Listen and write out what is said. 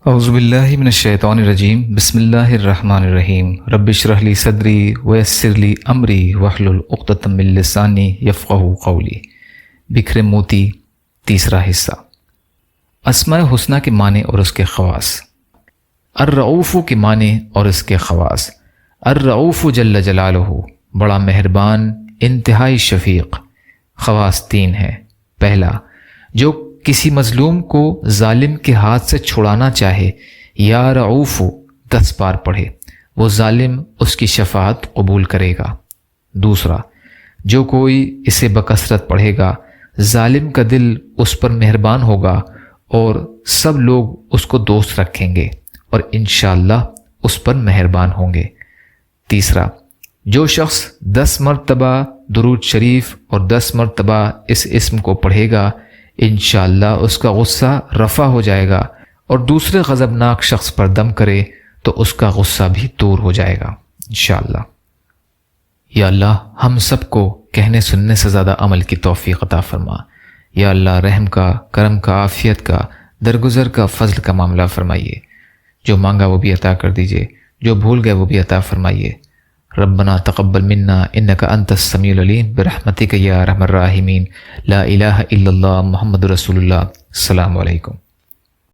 اعوذ باللہ من الشیطان الرجیم بسم اللہ الرحمن الرحیم رب اشرح لی صدری ویسر لی امری واحلل عقدۃ من لسانی یفقہوا قولی۔ بکھرے موتی، تیسرا حصہ۔ اسماء حسنہ کے معنی اور اس کے خواص۔ الرؤوف کے معنی اور اس کے خواص۔ الرؤوف جل جلالہ، بڑا مہربان، انتہائی شفیق۔ خواص تین ہیں۔ پہلا، جو کسی مظلوم کو ظالم کے ہاتھ سے چھڑانا چاہے یا رؤوف 10 بار پڑھے، وہ ظالم اس کی شفاعت قبول کرے گا۔ دوسرا، جو کوئی اسے بکثرت پڑھے گا، ظالم کا دل اس پر مہربان ہوگا اور سب لوگ اس کو دوست رکھیں گے اور انشاءاللہ اس پر مہربان ہوں گے۔ تیسرا، جو شخص 10 مرتبہ درود شریف اور 10 مرتبہ اس اسم کو پڑھے گا، انشاءاللہ اس کا غصہ رفع ہو جائے گا، اور دوسرے غضبناک شخص پر دم کرے تو اس کا غصہ بھی دور ہو جائے گا انشاءاللہ۔ یا اللہ، ہم سب کو کہنے سننے سے زیادہ عمل کی توفیق عطا فرما۔ یا اللہ، رحم کا، کرم کا، عافیت کا، درگزر کا، فضل کا معاملہ فرمائیے۔ جو مانگا وہ بھی عطا کر دیجیے، جو بھول گئے وہ بھی عطا فرمائیے۔ ربنا تقبل منا انک انت السمیع العلیم برحمتک یا ارحم الراحمین۔ لا الہ الا اللہ محمد رسول اللہ۔ السلام علیکم۔